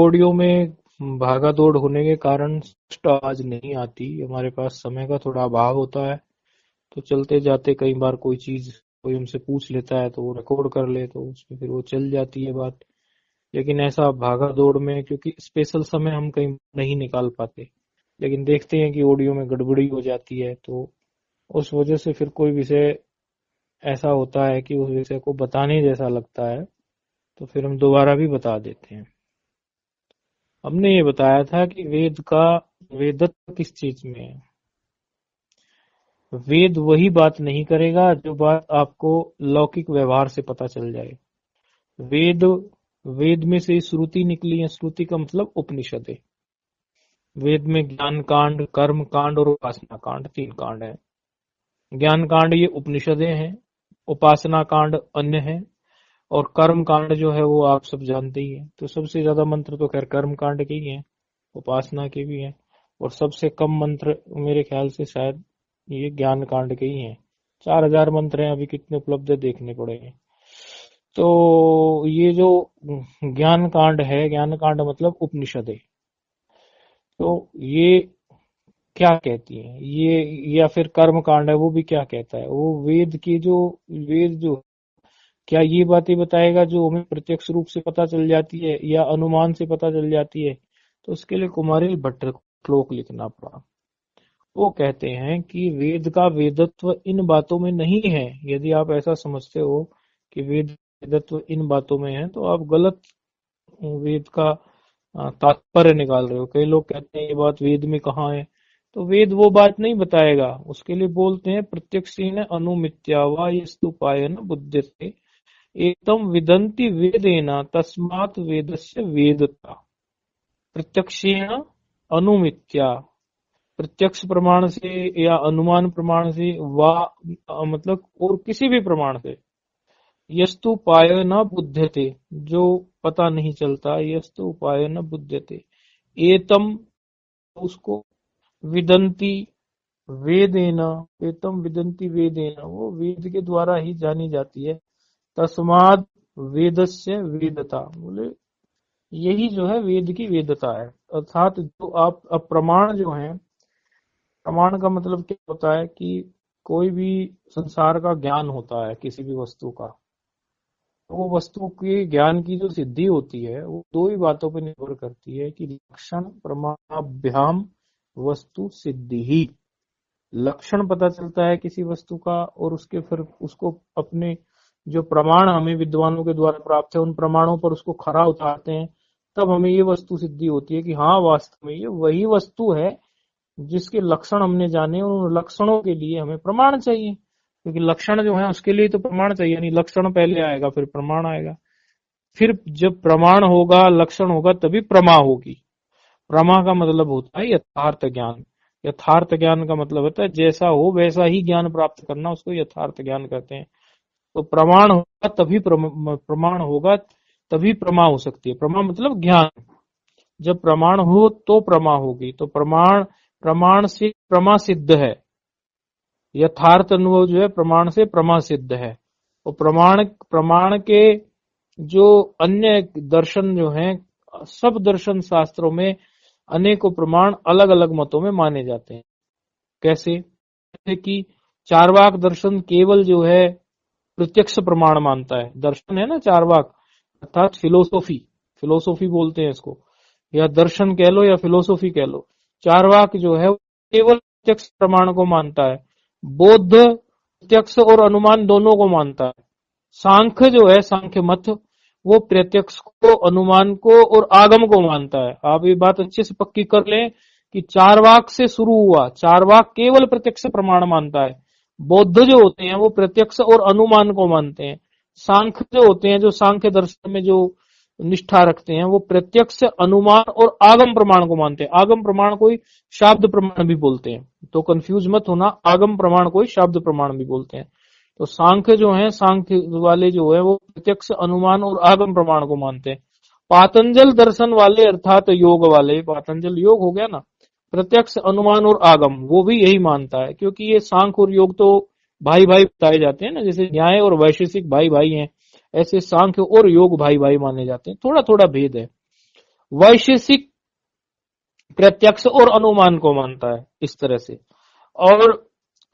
Audio में भागा दौड़ होने के कारण स्पष्ट आवाज नहीं आती, हमारे पास समय का थोड़ा अभाव होता है, तो चलते जाते कई बार कोई चीज कोई हमसे पूछ लेता है तो वो रिकॉर्ड कर ले, तो उसमें फिर वो चल जाती है बात। लेकिन ऐसा भागा दौड़ में क्योंकि स्पेशल समय हम कहीं नहीं निकाल पाते, लेकिन देखते हैं कि ऑडियो में गड़बड़ी हो जाती है, तो उस वजह से फिर कोई विषय ऐसा होता है कि उस विषय को बताने जैसा लगता है, तो फिर हम दोबारा भी बता देते हैं। हमने ये बताया था कि वेद का वेदत्व किस चीज में है। वेद वही बात नहीं करेगा जो बात आपको लौकिक व्यवहार से पता चल जाए। वेद वेद में से श्रुति निकली है, श्रुति का मतलब उपनिषद है। वेद में ज्ञान कांड, कर्म कांड और उपासना कांड, 3 कांड है। ज्ञान कांड ये उपनिषदें हैं, उपासना कांड अन्य है, और कर्म कांड जो है वो आप सब जानते ही हैं। तो सबसे ज्यादा मंत्र तो खैर कर्म कांड के ही हैं, उपासना के भी हैं, और सबसे कम मंत्र मेरे ख्याल से शायद ये ज्ञान कांड के ही हैं। 4000 मंत्र हैं, अभी कितने उपलब्ध है देखने पड़ेंगे। तो ये जो ज्ञान कांड है, ज्ञान कांड मतलब उपनिषद है, तो ये क्या कहती है ये, या फिर कर्म कांड है वो भी क्या कहता है, वो वेद की जो वेद जो क्या ये बातें बताएगा जो हमें प्रत्यक्ष रूप से पता चल जाती है या अनुमान से पता चल जाती है। तो उसके लिए कुमारिल भट्ट को श्लोक लिखना पड़ा। वो कहते हैं कि वेद का वेदत्व इन बातों में नहीं है। यदि आप ऐसा समझते हो कि वेदत्व इन बातों में है, तो आप गलत वेद का तात्पर्य निकाल रहे हो। कई लोग कहते हैं ये बात वेद में कहाँ है, तो वेद वो बात नहीं बताएगा। उसके लिए बोलते हैं प्रत्यक्षेण अनुमित्या वा यस्तुपायन बुध्यते एतम विदन्ति वेदेन तस्मात् वेदस्य वेदता। प्रत्यक्षेण अनुमित्या, प्रत्यक्ष प्रमाण से या अनुमान प्रमाण से, वा मतलब और किसी भी प्रमाण से, यस्तु उपाय न बुध्यते, जो पता नहीं चलता, यस्तु उपाय न बुध्यते, एतम उसको, विदंती वेदेना, एतम विदंती वेदेना, वो वेद के द्वारा ही जानी जाती है। तस्माद वेदस्य वेदता, बोले यही जो है वेद की वेदता है। अर्थात जो आप अब प्रमाण जो है, प्रमाण का मतलब क्या होता है कि कोई भी संसार का ज्ञान होता है किसी भी वस्तु का, तो वो वस्तु के ज्ञान की जो सिद्धि होती है वो 2 ही बातों पर निर्भर करती है कि लक्षण प्रमाणाभ्याम वस्तु सिद्धि ही। लक्षण पता चलता है किसी वस्तु का, और उसके फिर उसको अपने जो प्रमाण हमें विद्वानों के द्वारा प्राप्त है, उन प्रमाणों पर उसको खरा उतारते हैं, तब हमें ये वस्तु सिद्धि होती है कि हाँ वास्तव में ये वही वस्तु है जिसके लक्षण हमने जाने, और उन लक्षणों के लिए हमें प्रमाण चाहिए। क्योंकि लक्षण जो है उसके लिए तो प्रमाण चाहिए, यानी लक्षण पहले आएगा फिर प्रमाण आएगा। फिर जब प्रमाण होगा, लक्षण होगा, तभी प्रमा होगी। प्रमा का मतलब होता है यथार्थ ज्ञान। यथार्थ ज्ञान का मतलब होता है जैसा हो वैसा ही ज्ञान प्राप्त करना, उसको यथार्थ ज्ञान कहते हैं। तो प्रमाण होगा तभी प्रमाण होगा, तभी प्रमा हो सकती है। प्रमा मतलब ज्ञान। जब प्रमाण हो तो प्रमा होगी। तो प्रमाण से प्रमा सिद्ध है। यथार्थ अनुभव जो है प्रमाण से प्रमा सिद्ध है। और प्रमाण के जो अन्य दर्शन जो हैं, सब दर्शन शास्त्रों में अनेकों प्रमाण अलग अलग मतों में माने जाते हैं। कैसे? जैसे कि चार्वाक दर्शन केवल जो है प्रत्यक्ष प्रमाण मानता है। दर्शन है ना चार्वाक, अर्थात फिलोसोफी बोलते हैं इसको, या दर्शन कह लो या फिलोसोफी कह लो। चार्वाक जो है केवल प्रत्यक्ष प्रमाण को मानता है। बौद्ध प्रत्यक्ष और अनुमान दोनों को मानता है। सांख्य जो है, सांख्य मत, वो प्रत्यक्ष को, अनुमान को और आगम को मानता है। आप ये बात अच्छे से पक्की कर लें कि चार्वाक से शुरू हुआ। चार्वाक केवल प्रत्यक्ष प्रमाण मानता है। बौद्ध जो होते हैं वो प्रत्यक्ष और अनुमान को मानते हैं। सांख्य जो होते हैं, जो सांख्य दर्शन में जो निष्ठा रखते हैं, वो प्रत्यक्ष, अनुमान और आगम प्रमाण को मानते हैं। आगम प्रमाण को ही शाब्द प्रमाण भी बोलते हैं, तो कंफ्यूज मत होना। आगम प्रमाण को ही शाब्द प्रमाण भी बोलते हैं। तो सांख्य जो है, सांख्य वाले जो है वो प्रत्यक्ष, अनुमान और आगम प्रमाण को मानते हैं। पातंजल दर्शन वाले अर्थात योग वाले, पातंजल योग हो गया ना, प्रत्यक्ष, अनुमान और आगम, वो भी यही मानता है। क्योंकि ये सांख्य और योग तो भाई भाई बताए जाते हैं ना, जैसे न्याय और वैशेषिक भाई भाई हैं, ऐसे सांख्य और योग भाई भाई माने जाते हैं। थोड़ा थोड़ा भेद है। वैशेषिक प्रत्यक्ष और अनुमान को मानता है इस तरह से। और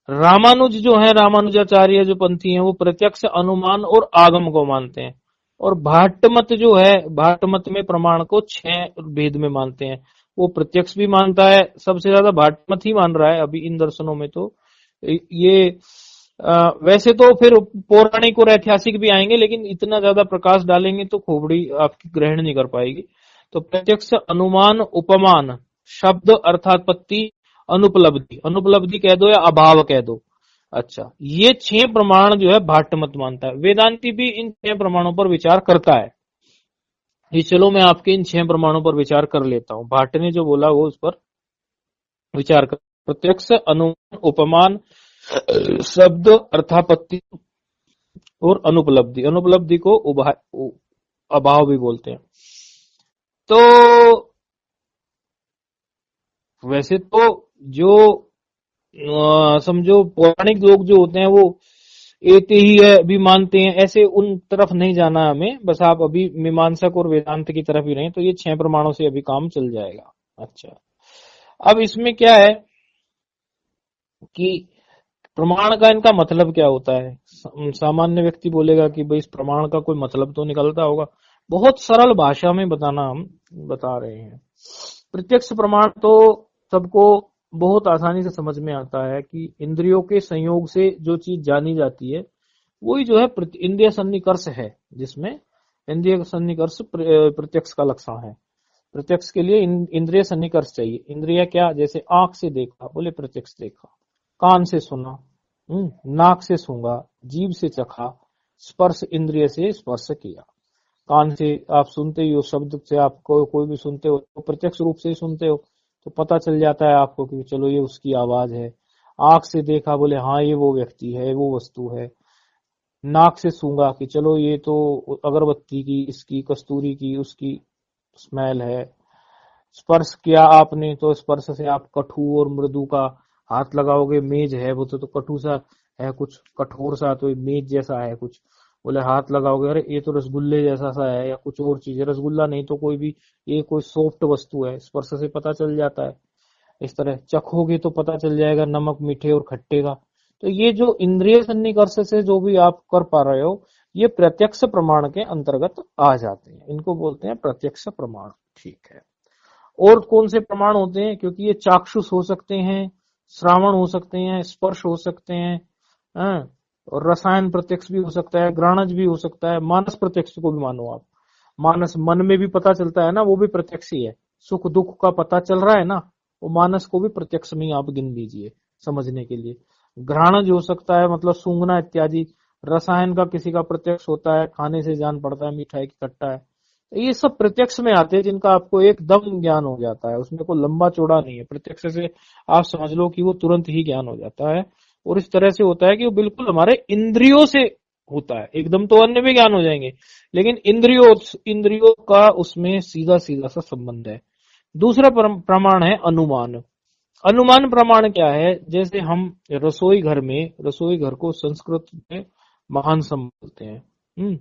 रामानुज जो है, रामानुजाचार्य जो पंथी हैं, वो प्रत्यक्ष, अनुमान और आगम को मानते हैं। और भाट्ट मत जो है, भाट्ट मत में प्रमाण को 6 भेद में मानते हैं। वो प्रत्यक्ष भी मानता है, सबसे ज्यादा भाट्ट मत ही मान रहा है अभी इन दर्शनों में। तो ये वैसे तो फिर पौराणिक और ऐतिहासिक भी आएंगे, लेकिन इतना ज्यादा प्रकाश डालेंगे तो खोपड़ी आपकी ग्रहण नहीं कर पाएगी। तो प्रत्यक्ष, अनुमान, उपमान, शब्द अर्थात्पत्ति, अनुपलब्धि, अनुपलब्धि कह दो या अभाव कह दो। अच्छा, ये 6 प्रमाण जो है भाट्ट मत मानता है। वेदांती भी इन 6 प्रमाणों पर विचार करता है। ये चलो मैं आपके इन 6 प्रमाणों पर विचार कर लेता हूं। भाट्ट ने जो बोला वो उस पर विचार कर। प्रत्यक्ष, अनुमान, उपमान, शब्द अर्थापत्ति और अनुपलब्धि। अनुपलब्धि को अभाव भी बोलते हैं। तो वैसे तो जो समझो पौराणिक लोग जो होते हैं वो एक ही है भी मानते हैं, ऐसे उन तरफ नहीं जाना है हमें। बस आप अभी मीमांसक और वेदांत की तरफ ही रहें, तो ये 6 प्रमाणों से अभी काम चल जाएगा। अच्छा, अब इसमें क्या है कि प्रमाण का इनका मतलब क्या होता है। सामान्य व्यक्ति बोलेगा कि भाई इस प्रमाण का कोई मतलब तो निकलता होगा। बहुत सरल भाषा में बताना हम बता रहे हैं। प्रत्यक्ष प्रमाण तो सबको बहुत आसानी से समझ में आता है कि इंद्रियों के संयोग से जो चीज जानी जाती है वही जो है इंद्रिय सन्निकर्ष है, जिसमें इंद्रिय सन्निकर्ष प्रत्यक्ष का लक्षण है। प्रत्यक्ष के लिए इंद्रिय सन्निकर्ष चाहिए। इंद्रिय क्या, जैसे आंख से देखा बोले प्रत्यक्ष देखा, कान से सुना, नाक से सूंघा, जीभ से चखा, स्पर्श इंद्रिय से स्पर्श किया। कान से आप सुनते ही हो, शब्द से आप कोई भी सुनते हो तो प्रत्यक्ष रूप से ही सुनते हो, तो पता चल जाता है आपको कि चलो ये उसकी आवाज है। आंख से देखा बोले हाँ ये वो व्यक्ति है, वो वस्तु है। नाक से सूंघा कि चलो ये तो अगरबत्ती की, इसकी कस्तूरी की, उसकी स्मेल है। स्पर्श किया आपने तो स्पर्श से आप कटु और मृदु का हाथ लगाओगे। मेज है वो तो कटु सा है, कुछ कठोर सा, तो मेज जैसा है कुछ, बोले हाथ लगाओगे अरे ये तो रसगुल्ले जैसा सा है, या कुछ और चीज है। रसगुल्ला नहीं तो कोई भी, ये कोई सॉफ्ट वस्तु है, स्पर्श से पता चल जाता है। इस तरह चखोगे तो पता चल जाएगा नमक मीठे और खट्टे का। तो ये जो इंद्रिय सन्निकर्ष से जो भी आप कर पा रहे हो, ये प्रत्यक्ष प्रमाण के अंतर्गत आ जाते हैं। इनको बोलते हैं प्रत्यक्ष प्रमाण। ठीक है, और कौन से प्रमाण होते हैं, क्योंकि ये चाक्षुष हो सकते हैं, श्रावण हो सकते हैं, स्पर्श हो सकते हैं, हाँ? और रसायन प्रत्यक्ष भी हो सकता है, ग्राणज भी हो सकता है, मानस प्रत्यक्ष को भी मानो आप। मानस मन में भी पता चलता है ना, वो भी प्रत्यक्ष ही है। सुख दुख का पता चल रहा है ना, वो मानस को भी प्रत्यक्ष में आप गिन लीजिए समझने के लिए। घ्राणज हो सकता है, मतलब सूंघना इत्यादि। रसायन का किसी का प्रत्यक्ष होता है, खाने से जान पड़ता है मिठाई की खट्टा है। ये सब प्रत्यक्ष में आते हैं, जिनका आपको एकदम ज्ञान हो जाता है, उसमें कोई लंबा चौड़ा नहीं है। प्रत्यक्ष से आप समझ लो कि वो तुरंत ही ज्ञान हो जाता है। और इस तरह से होता है कि वो बिल्कुल हमारे इंद्रियों से होता है। एकदम तो अन्य भी ज्ञान हो जाएंगे, लेकिन इंद्रियों का उसमें सीधा सीधा सा संबंध है। दूसरा प्रमाण है अनुमान। अनुमान प्रमाण क्या है, जैसे हम रसोई घर को संस्कृत में महानसम बोलते हैं,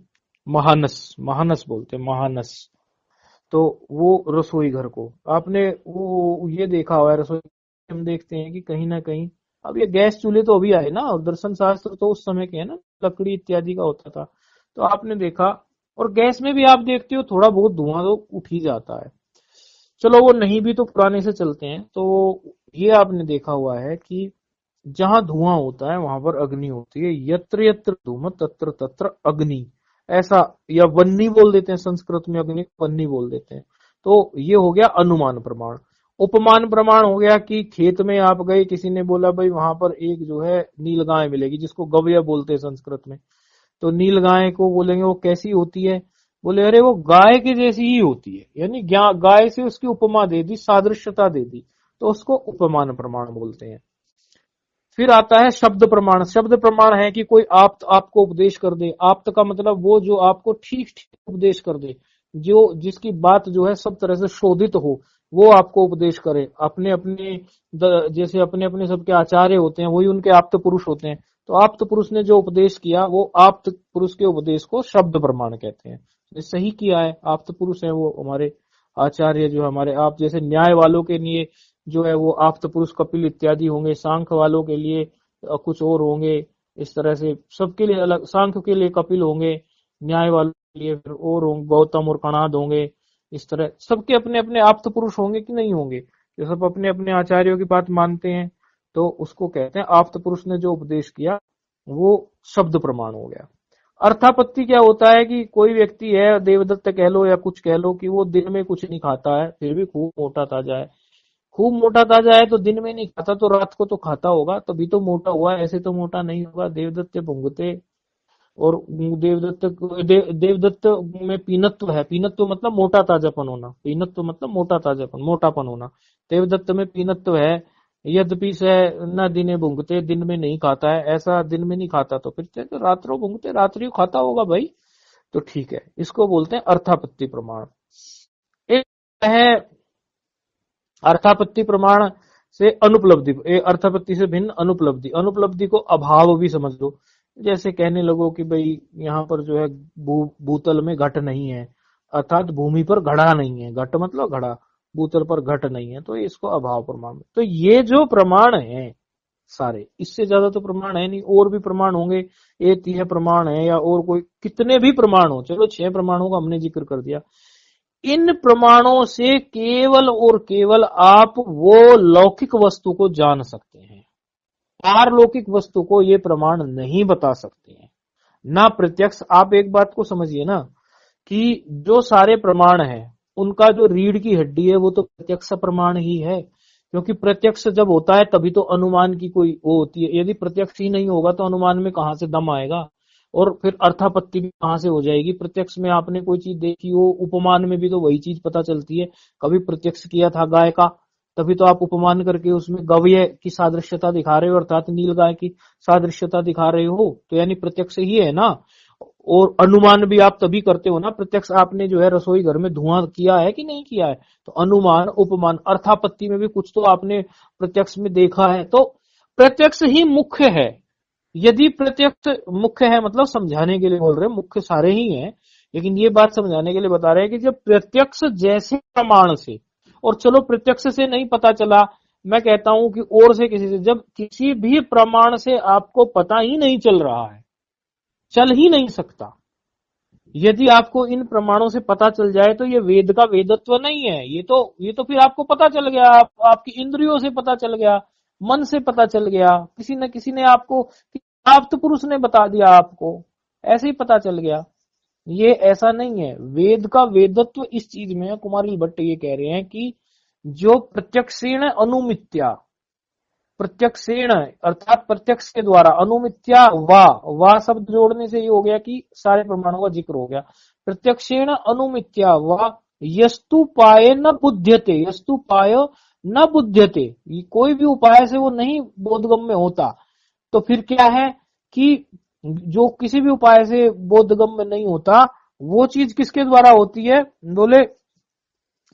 महानस महानस बोलते हैं, महानस। तो वो रसोई घर को आपने वो ये देखा हुआ है, रसोई हम देखते हैं कि कहीं ना कहीं, अब ये गैस चूल्हे तो अभी आए ना, और दर्शन शास्त्र तो उस समय के है ना, लकड़ी इत्यादि का होता था। तो आपने देखा, और गैस में भी आप देखते हो थोड़ा बहुत धुआं तो उठ ही जाता है। चलो वो नहीं भी तो पुराने से चलते हैं। तो ये आपने देखा हुआ है कि जहां धुआं होता है वहां पर अग्नि होती है। यत्र यत्र धूम तत्र तत्र अग्नि, ऐसा, या वन्नी बोल देते हैं संस्कृत में, अग्नि को वन्नी बोल देते हैं। तो ये हो गया अनुमान प्रमाण। उपमान प्रमाण हो गया कि खेत में आप गए, किसी ने बोला भाई वहां पर एक जो है नीलगाय मिलेगी, जिसको गवया बोलते हैं संस्कृत में। तो नीलगाय को बोलेंगे वो कैसी होती है, बोले अरे वो गाय के जैसी ही होती है, यानी गाय से उसकी उपमा दे दी, सादृश्यता दे दी, तो उसको उपमान प्रमाण बोलते हैं। फिर आता है शब्द प्रमाण। शब्द प्रमाण है कि कोई आप्त आपको उपदेश कर दे। आप्त का मतलब वो जो आपको ठीक ठीक उपदेश कर दे, जो जिसकी बात जो है सब तरह से शोधित हो, वो आपको उपदेश करे। अपने अपने जैसे अपने अपने सबके आचार्य होते हैं, वही उनके आप्त पुरुष होते हैं। तो आप्त पुरुष ने जो उपदेश किया, वो आप्त पुरुष के उपदेश को शब्द प्रमाण कहते हैं। सही किया है, आप्त पुरुष है वो हमारे आचार्य जो हमारे, आप जैसे न्याय वालों के लिए जो है वो आप्त पुरुष कपिल इत्यादि होंगे, सांख्य वालों के लिए कुछ और होंगे। इस तरह से सबके लिए अलग, सांख्य के लिए कपिल होंगे, न्याय वालों के लिए फिर और होंगे, गौतम और कणाद होंगे। इस तरह सबके अपने अपने आप्त पुरुष होंगे कि नहीं होंगे, जो सब अपने अपने आचार्यों की बात मानते हैं, तो उसको कहते हैं आप्त पुरुष ने जो उपदेश किया वो शब्द प्रमाण हो गया। अर्थापत्ति क्या होता है कि कोई व्यक्ति है, देवदत्त कह लो या कुछ कह लो, कि वो दिन में कुछ नहीं खाता है फिर भी खूब मोटा ताजा है। खूब मोटा ताजा है तो दिन में नहीं खाता तो रात को तो खाता होगा, तभी तो मोटा हुआ है, ऐसे तो मोटा नहीं होगा। देवदत्त भुंगते, और देवदत्त में पीनत्व है, पीनत्व मतलब मोटा ताजापन होना, पीनत्व मतलब मोटा ताजापन, मोटापन होना। देवदत्त में पीनत्व है, यद्यपि से न दिने भुंगते, दिन में नहीं खाता है, ऐसा दिन में नहीं खाता तो फिर तो रात्रों भुंगते, रात्रि खाता होगा भाई, तो ठीक है। इसको बोलते हैं अर्थापत्ति प्रमाण। एक है अर्थापत्ति प्रमाण से अनुपलब्धि, अर्थापत्ति से भिन्न अनुपलब्धि। अनुपलब्धि को अभाव भी समझ लो, जैसे कहने लगो कि भाई यहाँ पर जो है भूतल में घट नहीं है, अर्थात भूमि पर घड़ा नहीं है, घट मतलब घड़ा, भूतल पर घट नहीं है, तो इसको अभाव प्रमाण। तो ये जो प्रमाण है सारे, इससे ज्यादा तो प्रमाण है नहीं, और भी प्रमाण होंगे, एक यह प्रमाण है या और कोई कितने भी प्रमाण हो, चलो 6 प्रमाणों का हमने जिक्र कर दिया। इन प्रमाणों से केवल और केवल आप वो लौकिक वस्तु को जान सकते हैं, पारलौकिक वस्तु को ये प्रमाण नहीं बता सकते हैं, ना प्रत्यक्ष। आप एक बात को समझिए ना, कि जो सारे प्रमाण हैं उनका जो रीढ़ की हड्डी है वो तो प्रत्यक्ष प्रमाण ही है, क्योंकि प्रत्यक्ष जब होता है तभी तो अनुमान की कोई वो होती है। यदि प्रत्यक्ष ही नहीं होगा तो अनुमान में कहां से दम आएगा, और फिर अर्थापत्ति भी कहां से हो जाएगी। प्रत्यक्ष में आपने कोई चीज देखी हो, उपमान में भी तो वही चीज पता चलती है। कभी प्रत्यक्ष किया था गाय का, तभी तो आप उपमान करके उसमें गव्य की सादृश्यता दिखा रहे हो, अर्थात नील गाय की सादृश्यता दिखा रहे हो, तो यानी प्रत्यक्ष ही है ना। और अनुमान भी आप तभी करते हो ना, प्रत्यक्ष आपने जो है रसोई घर में धुआं किया है कि नहीं किया है, तो अनुमान उपमान। अर्थापत्ति में भी कुछ तो आपने प्रत्यक्ष में देखा है, तो प्रत्यक्ष ही मुख्य है। यदि प्रत्यक्ष मुख्य है मतलब समझाने के लिए बोल रहे हैं, मुख्य सारे ही हैं, लेकिन ये बात समझाने के लिए बता रहे हैं कि जब प्रत्यक्ष जैसे प्रमाण से, और चलो प्रत्यक्ष से नहीं पता चला, मैं कहता हूं कि और से किसी से, जब किसी भी प्रमाण से आपको पता ही नहीं चल रहा है, चल ही नहीं सकता, यदि आपको इन प्रमाणों से पता चल जाए तो ये वेद का वेदत्व नहीं है। ये तो फिर आपको पता चल गया, आपकी इंद्रियों से पता चल गया, मन से पता चल गया, किसी न किसी ने आपको, आप तो पुरुष ने बता दिया आपको, ऐसे ही पता चल गया। ये ऐसा नहीं है। वेद का वेदत्व इस चीज में है। कुमारिल भट्ट ये कह रहे हैं कि जो प्रत्यक्षेण अनुमित्या, प्रत्यक्षेण अर्थात प्रत्यक्ष के द्वारा, अनुमित्या वा शब्द जोड़ने से ये हो गया कि सारे प्रमाणों का जिक्र हो गया। प्रत्यक्षेण अनुमित्या वा यस्तु पाए न बुध्यते, यस्तु पाय न बुध्यते, कोई भी उपाय से वो नहीं बोधगम्य होता। तो फिर क्या है कि जो किसी भी उपाय से बोधगम्य नहीं होता, वो चीज किसके द्वारा होती है, बोले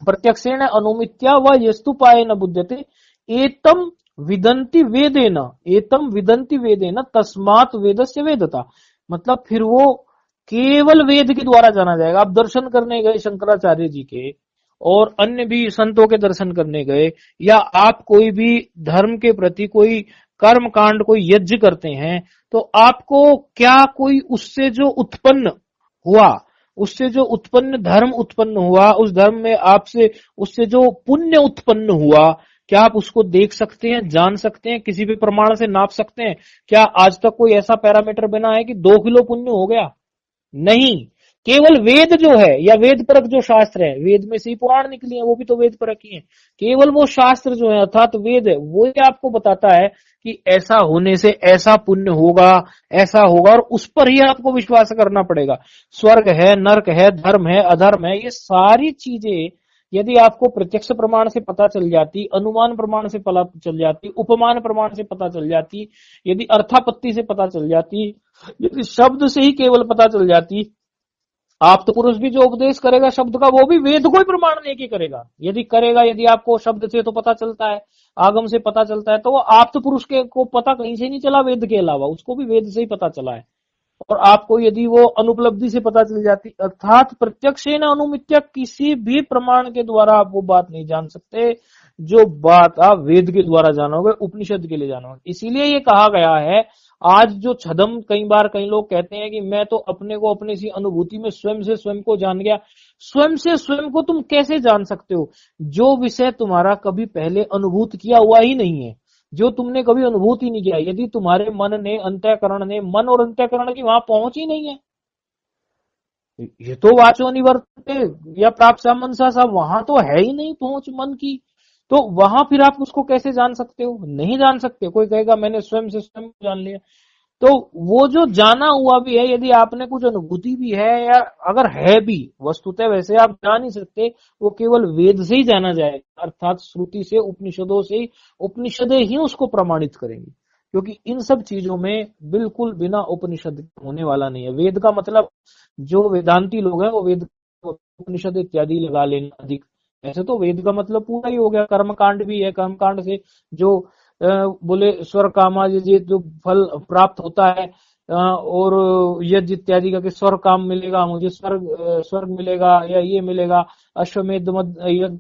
प्रत्यक्षेण अनुमित्या व यस्तु पाए न बुध्यते एतम विदंति वेदेन, एतम विदंति वेदेन तस्मात् वेदस्य वेदता। मतलब फिर वो केवल वेद के द्वारा जाना जाएगा। आप दर्शन करने गए शंकराचार्य जी के, और अन्य भी संतों के दर्शन करने गए, या आप कोई भी धर्म के प्रति कोई कर्म कांड, कोई यज्ञ करते हैं, तो आपको क्या कोई उससे जो उत्पन्न हुआ, उससे जो उत्पन्न धर्म उत्पन्न हुआ, उस धर्म में आपसे उससे जो पुण्य उत्पन्न हुआ, क्या आप उसको देख सकते हैं, जान सकते हैं, किसी भी प्रमाण से नाप सकते हैं? क्या आज तक कोई ऐसा पैरामीटर बना है कि 2 किलो पुण्य हो गया? नहीं। केवल वेद जो है, या वेद परक जो शास्त्र है, वेद में से ही पुराण निकली है, वो भी तो वेद परक ही है। केवल वो शास्त्र जो है अर्थात वेद है, वो ही आपको बताता है कि ऐसा होने से ऐसा पुण्य होगा, ऐसा होगा, और उस पर ही आपको विश्वास करना पड़ेगा। स्वर्ग है, नरक है, धर्म है, अधर्म है, ये सारी चीजें यदि आपको प्रत्यक्ष प्रमाण से पता चल जाती, अनुमान प्रमाण से पता चल जाती, उपमान प्रमाण से पता चल जाती, यदि अर्थापत्ति से पता चल जाती, यदि शब्द से ही केवल पता चल जाती, आप तो पुरुष भी जो उपदेश करेगा शब्द का, वो भी वेद को ही प्रमाण लेके करेगा। यदि करेगा, यदि आपको शब्द से तो पता चलता है, आगम से पता चलता है, तो वो आप तो पुरुष के को पता कहीं से नहीं चला वेद के अलावा, उसको भी वेद से ही पता चला है। और आपको यदि वो अनुपलब्धि से पता चल जाती, अर्थात प्रत्यक्षेन अनुमित्या, किसी भी प्रमाण के द्वारा आप वो बात नहीं जान सकते जो बात आप वेद के द्वारा जानोगे, उपनिषद के लिए जानोगे। इसीलिए ये कहा गया है, आज जो छदम कई बार कई लोग कहते हैं कि मैं तो अपने को अपनी सी अनुभूति में स्वयं से स्वयं को जान गया। स्वयं से स्वयं को तुम कैसे जान सकते हो जो विषय तुम्हारा कभी पहले अनुभूत किया हुआ ही नहीं है, जो तुमने कभी अनुभूत ही नहीं किया, यदि तुम्हारे मन ने, अंतःकरण ने, मन और अंतःकरण की वहां पहुंच ही नहीं है, ये तो वाचो निवर्तते या प्राप्त मनसा सा, वहां तो है ही नहीं पहुंच मन की, तो वहां फिर आप उसको कैसे जान सकते हो? नहीं जान सकते। कोई कहेगा मैंने स्वयं से स्वयं जान लिया, तो वो जो जाना हुआ भी है, यदि आपने कुछ अनुभूति भी है या अगर है भी, वस्तुतः वैसे आप जान नहीं सकते, वो केवल वेद से ही जाना जाएगा, अर्थात श्रुति से, उपनिषदों से ही, उपनिषदें ही उसको प्रमाणित करेंगी, क्योंकि इन सब चीजों में बिल्कुल बिना उपनिषद होने वाला नहीं है। वेद का मतलब जो वेदांती लोग हैं वो वेद उपनिषद इत्यादि लगा लेना अधिक, ऐसे तो वेद का मतलब पूरा ही हो गया। कर्मकांड भी है, कर्मकांड से जो बोले स्वर कामा, ये जो फल प्राप्त होता है, और यज्ञ इत्यादि का कि स्वर काम मिलेगा मुझे, स्वर्ग मिलेगा या ये मिलेगा, अश्वमेध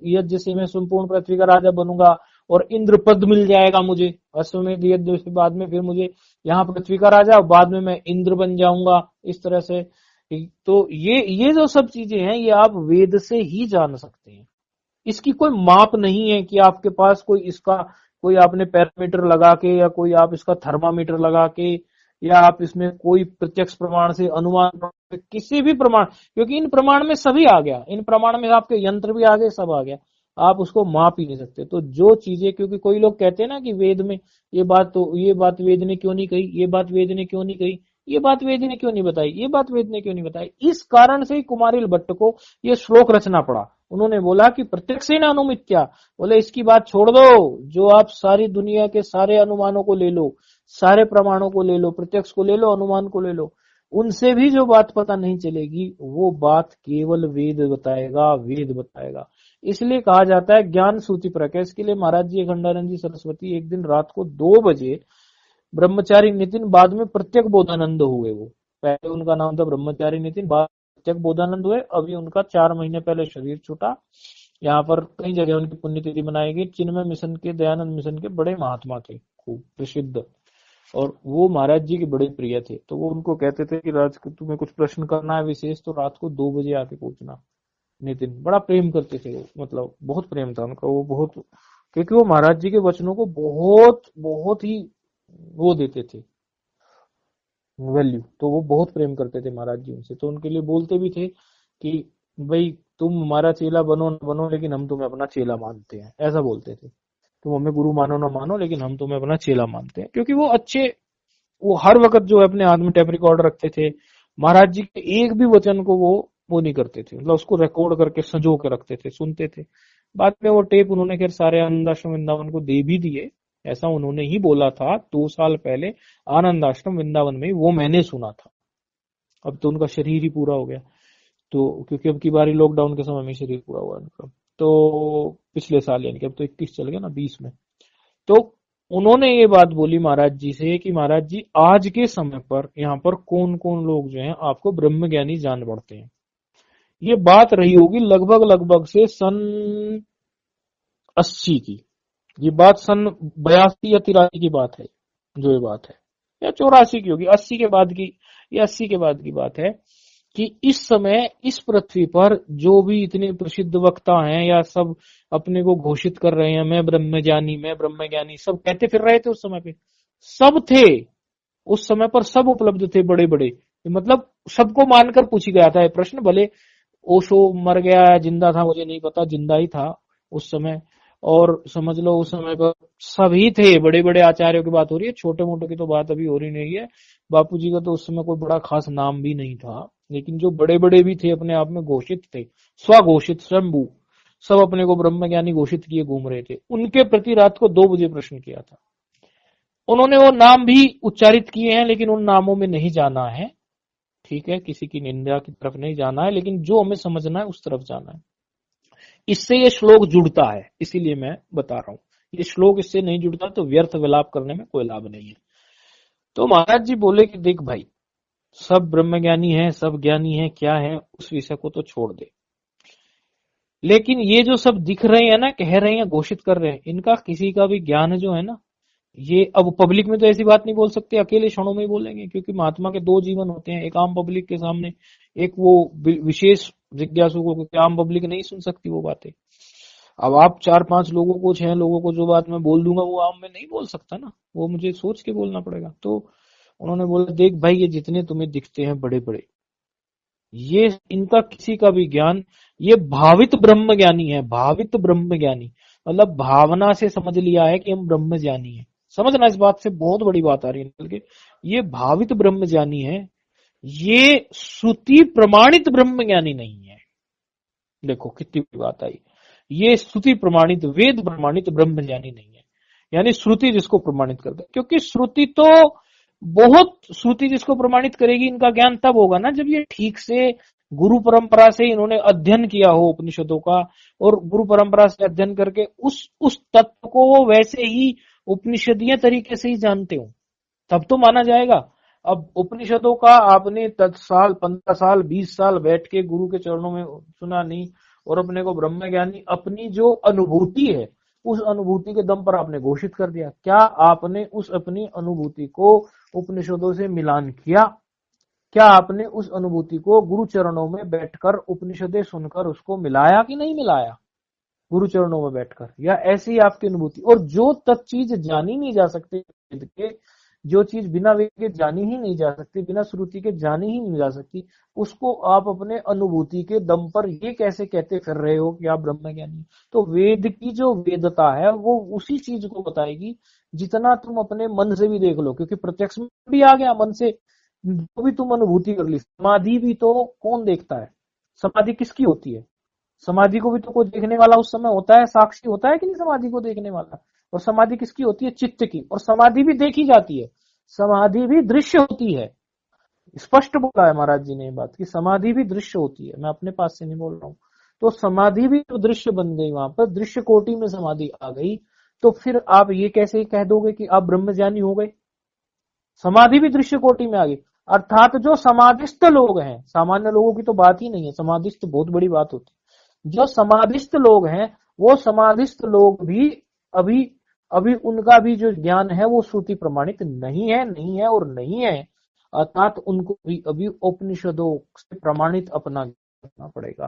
यज्ञ से मैं संपूर्ण पृथ्वी का राजा बनूंगा और इंद्र पद मिल जाएगा मुझे, अश्वमेध यज्ञ के बाद में फिर मुझे यहाँ पृथ्वी का राजा, बाद में मैं इंद्र बन जाऊंगा, इस तरह से। तो ये जो सब चीजें हैं ये आप वेद से ही जान सकते हैं। इसकी कोई माप नहीं है कि आपके पास कोई इसका, कोई आपने पैरामीटर लगा के या कोई आप इसका थर्मामीटर लगा के या आप इसमें कोई प्रत्यक्ष प्रमाण से, अनुमान, किसी भी प्रमाण, क्योंकि इन प्रमाण में सभी आ गया, इन प्रमाण में आपके यंत्र भी आ गए, सब आ गया, आप उसको माप ही नहीं सकते। तो जो चीजें, क्योंकि कोई लोग कहते हैं ना कि वेद में ये बात, तो ये बात वेद ने क्यों नहीं कही, ये बात वेद ने क्यों नहीं कही, ये बात वेद ने क्यों नहीं बताई, ये बात वेद ने क्यों नहीं बताई, इस कारण से कुमारिल भट्ट को ये श्लोक रचना पड़ा। उन्होंने बोला कि प्रत्यक्षेन अनुमित्या, बोले इसकी बात छोड़ दो, जो आप सारी दुनिया के सारे अनुमानों को ले लो, सारे प्रमाणों को ले लो, प्रत्यक्ष को ले लो, अनुमान को ले लो, उनसे भी जो बात पता नहीं चलेगी, वो बात केवल वेद बताएगा, वेद बताएगा। इसलिए कहा जाता है ज्ञान श्रुति परक है। इसके लिए महाराज जी अखंडानंद जी सरस्वती एक दिन रात को 2 बजे ब्रह्मचारी नितिन, बाद में प्रत्यक बोधानंद हुए। वो पहले उनका नाम था ब्रह्मचारी नितिन, बाद प्रत्यक बोधानंद हुए। अभी उनका 4 महीने पहले शरीर छूटा। यहाँ पर कई जगह उनकी पुण्यतिथि मनाई गई। चिन्मय मिशन के, दयानंद मिशन के बड़े महात्मा थे, खूब प्रसिद्ध, और वो महाराज जी के बड़े प्रिय थे। तो वो उनको कहते थे कि राज तुम्हें कुछ प्रश्न करना है विशेष तो रात को 2 बजे आके पूछना। नितिन बड़ा प्रेम करते थे वो, मतलब बहुत प्रेम था उनका, वो बहुत, क्योंकि वो महाराज जी के वचनों को बहुत बहुत ही वो देते थे वैल्यू, तो वो बहुत प्रेम करते थे महाराज जी उनसे। तो उनके लिए बोलते भी थे कि भाई तुम हमारा चेला बनो न बनो, लेकिन हम तुम्हें अपना चेला मानते हैं, ऐसा बोलते थे। तुम हमें गुरु मानो ना मानो, लेकिन हम तुम्हें अपना चेला मानते हैं। क्योंकि वो अच्छे, वो हर वक्त जो है अपने हाथ में टेप रिकॉर्डर रखते थे, महाराज जी के एक भी वचन को वो नहीं करते थे, मतलब उसको रिकॉर्ड करके संजो के रखते थे, सुनते थे। बाद में वो टेप उन्होंने खैर सारे आनंद आश्रम वृंदावन को दे भी दिए, ऐसा उन्होंने ही बोला था 2 साल पहले आनंद आश्रम वृंदावन में, वो मैंने सुना था। अब तो उनका शरीर ही पूरा हो गया, तो क्योंकि अब की बारी लॉकडाउन के समय में शरीर पूरा हुआ उनका, तो पिछले साल, यानी कि अब तो 21 चल गया ना, 20 में। तो उन्होंने ये बात बोली महाराज जी से कि महाराज जी आज के समय पर यहाँ पर कौन कौन लोग जो हैं आपको ब्रह्म ज्ञानी जान पड़ते हैं। ये बात रही होगी लगभग लगभग से सन 80 की, ये बात सन 82 या 83 की बात है, जो ये बात है, या 84 की होगी, 80 के बाद की, या 80 के बाद की बात है कि इस समय इस पृथ्वी पर जो भी इतने प्रसिद्ध वक्ता हैं या सब अपने को घोषित कर रहे हैं, मैं ब्रह्मज्ञानी, मैं ब्रह्मज्ञानी, सब कहते फिर रहे थे उस समय पे, सब थे उस समय पर, सब उपलब्ध थे बड़े बड़े, मतलब सबको मानकर पूछी गया था ये प्रश्न। भले ओशो मर गया है, जिंदा था मुझे नहीं पता, जिंदा ही था उस समय, और समझ लो उस समय पर सभी थे, बड़े बड़े आचार्यों की बात हो रही है, छोटे मोटे की तो बात अभी हो रही नहीं है। बापू जी का तो उस समय कोई बड़ा खास नाम भी नहीं था, लेकिन जो बड़े बड़े भी थे अपने आप में घोषित थे, स्वघोषित, स्वयंभू, सब अपने को ब्रह्मज्ञानी घोषित किए घूम रहे थे। उनके प्रति रात को 2 बजे प्रश्न किया था। उन्होंने वो नाम भी उच्चारित किए हैं, लेकिन उन नामों में नहीं जाना है, ठीक है, किसी की निंदा की तरफ नहीं जाना है, लेकिन जो हमें समझना है उस तरफ जाना है। इससे ये श्लोक जुड़ता है, इसीलिए मैं बता रहा हूं। ये श्लोक इससे नहीं जुड़ता तो व्यर्थ विलाप करने में कोई लाभ नहीं है। तो महाराज जी बोले कि देख भाई, सब ब्रह्मज्ञानी है, सब ज्ञानी है, क्या है उस विषय को तो छोड़ दे। लेकिन ये जो सब दिख रहे हैं ना, कह रहे हैं, घोषित कर रहे हैं, इनका किसी का भी ज्ञान जो है ना, ये अब पब्लिक में तो ऐसी बात नहीं बोल सकते, अकेले क्षणों में ही बोलेंगे, क्योंकि महात्मा के दो जीवन होते हैं, एक आम पब्लिक के सामने, एक वो विशेष जिज्ञासु को, क्योंकि आम पब्लिक नहीं सुन सकती वो बातें। अब आप 4-5 लोगों को, 6 लोगों को जो बात मैं बोल दूंगा वो आम में नहीं बोल सकता ना, वो मुझे सोच के बोलना पड़ेगा। तो उन्होंने बोला, देख भाई, ये जितने तुम्हें दिखते हैं बड़े बड़े, ये इनका किसी का भी ज्ञान, ये भावित ब्रह्म ज्ञानी है, भावित ब्रह्म ज्ञानी, मतलब भावना से समझ लिया है कि हम ब्रह्म ज्ञानी है। समझना, इस बात से बहुत बड़ी बात आ रही है निकल के, ये भावित ब्रह्म ज्ञानी है, ये श्रुति प्रमाणित ब्रह्म ज्ञानी नहीं है। देखो कितनी बड़ी बात आई, ये श्रुति प्रमाणित, वेद प्रमाणित ब्रह्म ज्ञानी नहीं है, यानी श्रुति जिसको प्रमाणित करता है। क्योंकि श्रुति तो बहुत, श्रुति जिसको प्रमाणित करेगी, इनका ज्ञान तब होगा ना जब ये ठीक से गुरु परंपरा से इन्होंने अध्ययन किया हो उपनिषदों का, और गुरु परंपरा से अध्ययन करके उस तत्व को वो वैसे ही उपनिषदीय तरीके से ही जानते हो, तब तो माना जाएगा। अब उपनिषदों का आपने 10 साल, 15 साल, 20 साल बैठ के गुरु के चरणों में सुना नहीं, और अपने को ब्रह्म ज्ञानी, अपनी जो अनुभूति है उस अनुभूति के दम पर आपने घोषित कर दिया। क्या आपने उस अपनी अनुभूति को उपनिषदों से मिलान किया? क्या आपने उस अनुभूति को गुरु चरणों में बैठकर उपनिषदें सुनकर उसको मिलाया कि नहीं मिलाया गुरु चरणों में बैठकर? या ऐसी आपकी अनुभूति, और जो चीज जानी नहीं जा सकती वेद के, जो चीज बिना वेद के जानी ही नहीं जा सकती, बिना श्रुति के जानी ही नहीं जा सकती, उसको आप अपने अनुभूति के दम पर ये कैसे कहते फिर रहे हो कि आप ब्रह्म ज्ञानी? तो वेद की जो वेदता है वो उसी चीज को बताएगी जितना तुम अपने मन से भी देख लो, क्योंकि प्रत्यक्ष में भी आ गया, मन से जो भी तुम अनुभूति कर ली। समाधि भी तो कौन देखता है? समाधि किसकी होती है? समाधि को भी तो कोई देखने वाला उस समय होता है, साक्षी होता है कि नहीं समाधि को देखने वाला? और समाधि किसकी होती है? चित्त की। और समाधि भी देखी जाती है, समाधि भी दृश्य होती है। स्पष्ट बोला है महाराज जी ने ये बात कि समाधि भी दृश्य होती है, मैं अपने पास से नहीं बोल रहा हूं। तो समाधि भी तो दृश्य बन गई, वहां पर दृश्य कोटि में समाधि आ गई। तो फिर आप ये कैसे कह दोगे कि आप ब्रह्मज्ञानी हो गए? समाधि भी दृश्य कोटि में आ गई। अर्थात जो समाधिस्थ लोग हैं, सामान्य लोगों की तो बात ही नहीं है, समाधिस्थ बहुत बड़ी बात होती है। जो समाधिस्थ लोग हैं, वो समाधिस्थ लोग भी अभी अभी उनका भी जो ज्ञान है वो श्रुति प्रमाणित नहीं है, नहीं है और नहीं है। अर्थात उनको भी अभी उपनिषदों से प्रमाणित अपना करना पड़ेगा,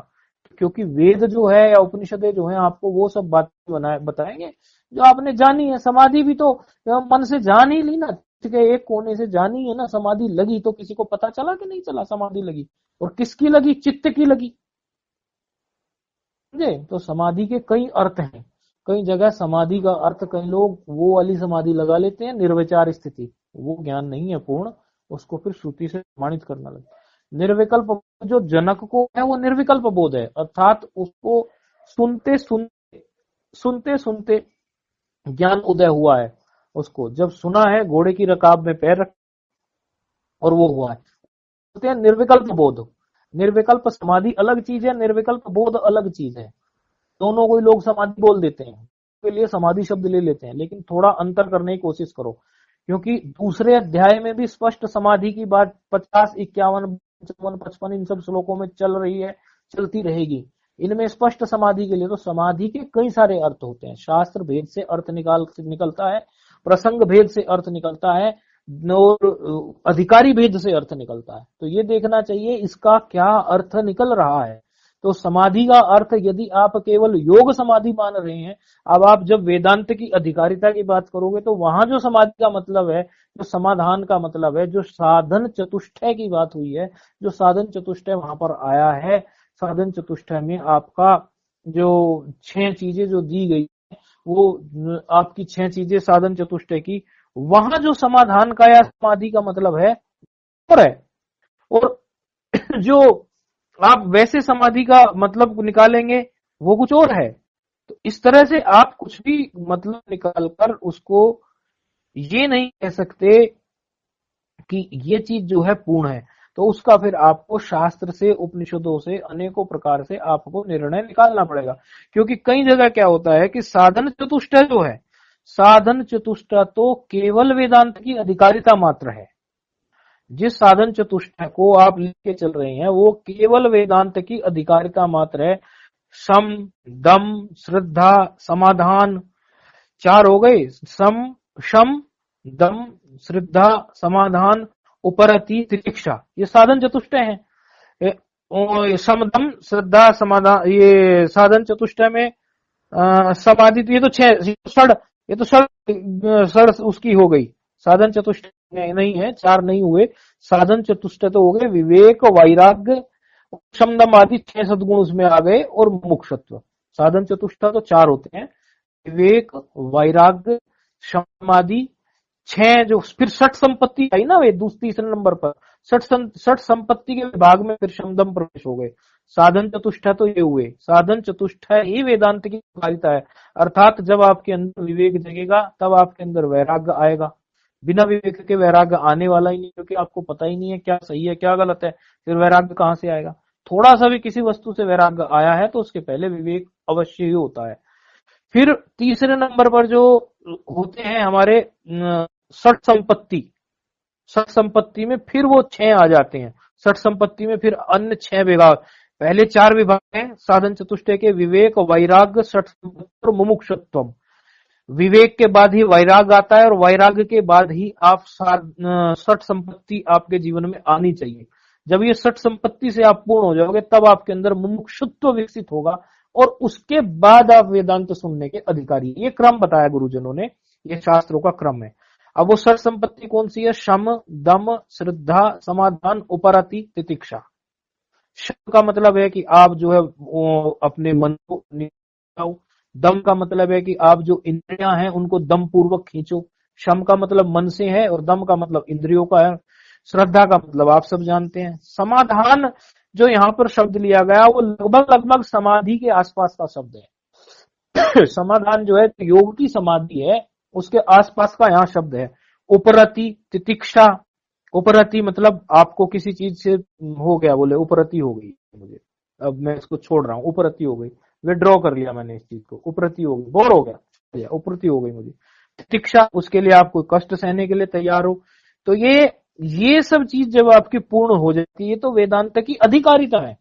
क्योंकि वेद जो है या उपनिषदें जो है आपको वो सब बातें बताएंगे जो आपने जानी है। समाधि भी तो मन से जान ही ली ना, के एक कोने से जानी है ना, समाधि लगी तो किसी को पता चला कि नहीं चला समाधि लगी? और किसकी लगी? चित्त की लगी। समझे? तो समाधि के कई अर्थ हैं, कई जगह समाधि का अर्थ कई लोग वो वाली समाधि लगा लेते हैं, निर्विचार स्थिति, वो ज्ञान नहीं है पूर्ण, उसको फिर श्रुति से प्रमाणित करना लगता है। निर्विकल्प जो जनक को है वो निर्विकल्प बोध है, अर्थात उसको सुनते सुनते सुनते सुनते ज्ञान उदय हुआ है। उसको जब सुना है, घोड़े की रकाब में पैर रख और वो हुआ है, बोलते हैं निर्विकल्प बोध। निर्विकल्प समाधि अलग चीज है, निर्विकल्प बोध अलग चीज है। दोनों को ही लोग समाधि बोल देते हैं, के लिए समाधि शब्द ले लेते हैं, लेकिन थोड़ा अंतर करने की कोशिश करो, क्योंकि दूसरे अध्याय में भी स्पष्ट समाधि की बात 50, 51, 55, 55 इन सब श्लोकों में चल रही है, चलती रहेगी। इनमें स्पष्ट समाधि के लिए तो समाधि के कई सारे अर्थ होते हैं, शास्त्र भेद से अर्थ निकलता है, प्रसंग भेद से अर्थ निकलता है, और अधिकारी भेद से अर्थ निकलता है। तो ये देखना चाहिए इसका क्या अर्थ निकल रहा है। तो समाधि का अर्थ यदि आप केवल योग समाधि मान रहे हैं, अब आप जब वेदांत की अधिकारिता की बात करोगे तो वहां जो समाधि का मतलब है, जो समाधान का मतलब है, जो साधन चतुष्टय की बात हुई है, जो साधन चतुष्टय वहां पर आया है, साधन चतुष्टय में आपका जो 6 चीजें जो दी गई वो आपकी 6 चीजें साधन चतुष्टय की, वहां जो समाधान का या समाधि का मतलब है और है, और जो आप वैसे समाधि का मतलब निकालेंगे वो कुछ और है। तो इस तरह से आप कुछ भी मतलब निकाल कर उसको ये नहीं कह सकते कि ये चीज जो है पूर्ण है। तो उसका फिर आपको शास्त्र से, उपनिषदों से, अनेकों प्रकार से आपको निर्णय निकालना पड़ेगा। क्योंकि कई जगह क्या होता है कि साधन चतुष्टय जो है, साधन चतुष्टय तो केवल वेदांत की अधिकारिता मात्र है, जिस साधन चतुष्टय को आप लेके चल रहे हैं वो केवल वेदांत की अधिकारिता मात्र है। सम, दम, श्रद्धा, समाधान, चार हो गए। सम, शम, दम, श्रद्धा, समाधान, उपरति, तितिक्षा, ये साधन चतुष्टय है। समदम, श्रद्धा, समाधान, ये साधन चतुष्टय में समाधि, तो ये तो छह, ये तो सड़ उसकी हो गई। साधन चतुष्टय नहीं है, चार नहीं हुए। साधन चतुष्टय तो हो गए विवेक, वैराग्य, समदम आदि, छह सद्गुण उसमें आ गए, और मुमुक्षुत्व। साधन चतुष्टय तो चार होते हैं, विवेक, वैराग्य, समाधि, छह, जो फिर षट संपत्ति आई ना वे तीसरे नंबर पर, षट संपत्ति के विभाग में फिर शमदम प्रवेश हो गए। साधन चतुष्टय तो ये हुए। साधन चतुष्टय ही वेदांत की कारिता है। अर्थात जब आपके अंदर विवेक जगेगा तब आपके अंदर वैराग्य आएगा। बिना विवेक के वैराग्य आने वाला ही नहीं, क्योंकि आपको पता ही नहीं है क्या सही है क्या गलत है, फिर वैराग्य कहां से आएगा। थोड़ा सा भी किसी वस्तु से वैराग्य आया है तो उसके पहले विवेक अवश्य ही होता है। फिर तीसरे नंबर पर जो होते हैं हमारे षट संपत्ति, षट संपत्ति में फिर वो छह आ जाते हैं। षट संपत्ति में फिर अन्य छह विभाग, पहले चार विभाग हैं साधन चतुष्टय के, विवेक, वैराग्य, षट संपत्ति और मुमुक्षुत्व। विवेक के बाद ही वैराग्य आता है, और वैराग्य के बाद ही आप षट संपत्ति आपके जीवन में आनी चाहिए। जब ये षट संपत्ति से आप पूर्ण हो जाओगे तब आपके अंदर मुमुक्षुत्व विकसित होगा, और उसके बाद आप वेदांत सुनने के अधिकारी। ये क्रम बताया गुरुजनों ने, ये शास्त्रों का क्रम है। अब वो षट संपत्ति कौन सी है? शम, दम, श्रद्धा, समाधान, उपरति, तितिक्षा। शम का मतलब है कि आप जो है वो अपने मन को निकालो। दम का मतलब है कि आप जो इंद्रियां हैं उनको दम पूर्वक खींचो। शम का मतलब मन से है, और दम का मतलब इंद्रियों का है। श्रद्धा का मतलब आप सब जानते हैं। समाधान जो यहाँ पर शब्द लिया गया वो लगभग लगभग समाधि के आसपास का शब्द है। समाधान जो है योग की समाधि है, उसके आसपास का यहाँ शब्द है। उपरति, तितिक्षा। उपरति मतलब आपको किसी चीज से हो गया, बोले उपरति हो गई मुझे, अब मैं इसको छोड़ रहा हूँ, उपरति हो गई, विड्रॉ कर लिया मैंने इस चीज को, उपरति हो गई, बोर हो गया, उपरति हो गई मुझे। तितिक्षा, उसके लिए आप कोई कष्ट सहने के लिए तैयार हो। तो ये सब चीज जब आपकी पूर्ण हो जाती है तो वेदांत की अधिकारिता है।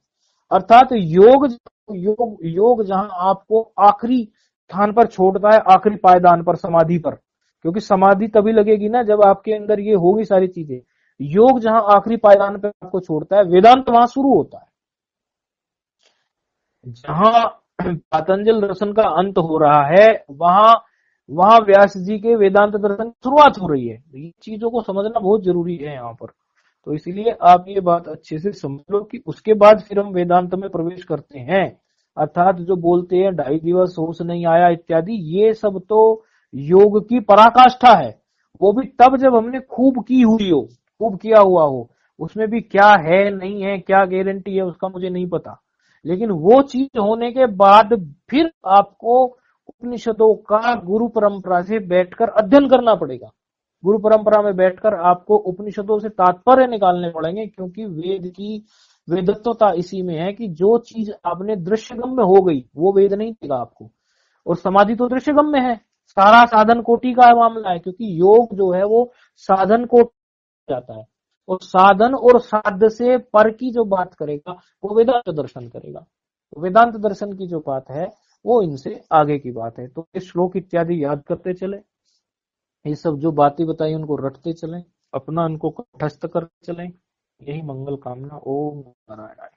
अर्थात योग योग योग जहां आपको आखिरी स्थान पर छोड़ता है, आखिरी पायदान पर, समाधि पर, क्योंकि समाधि तभी लगेगी ना जब आपके अंदर ये होगी सारी चीजें। योग जहां आखिरी पायदान पर आपको छोड़ता है, वेदांत वहां शुरू होता है। जहां पतंजल दर्शन का अंत हो रहा है वहां वहां व्यास जी के वेदांत दर्शन की शुरुआत हो रही है। ये चीजों को समझना बहुत जरूरी है यहाँ पर। तो इसलिए आप ये बात अच्छे से समझ लो कि उसके बाद फिर हम वेदांत में प्रवेश करते हैं। अर्थात जो बोलते हैं 2.5 दिवस होश नहीं आया इत्यादि, ये सब तो योग की पराकाष्ठा है। वो भी तब जब हमने खूब की हुई हो, खूब किया हुआ हो। उसमें भी क्या है नहीं है, क्या गारंटी है, उसका मुझे नहीं पता। लेकिन वो चीज होने के बाद फिर आपको उपनिषदों का गुरु परंपरा से बैठकर अध्ययन करना पड़ेगा। गुरु परंपरा में बैठकर आपको उपनिषदों से तात्पर्य निकालने पड़ेंगे, क्योंकि वेद की वेदत्वता इसी में है कि जो चीज आपने दृश्यगम में हो गई वो वेद नहीं देगा आपको। और समाधि तो दृश्यगम में है, सारा साधन कोटि का मामला है, क्योंकि योग जो है वो साधन को जाता है, और साधन और साध्य से पर की जो बात करेगा वो वेदांत दर्शन करेगा। तो वेदांत दर्शन की जो बात है वो इनसे आगे की बात है। तो इस श्लोक इत्यादि याद करते चले, ये सब जो बातें बताई उनको रटते चलें, अपना उनको कंठस्थ करते चलें। यही मंगल कामना। ओम नारायण।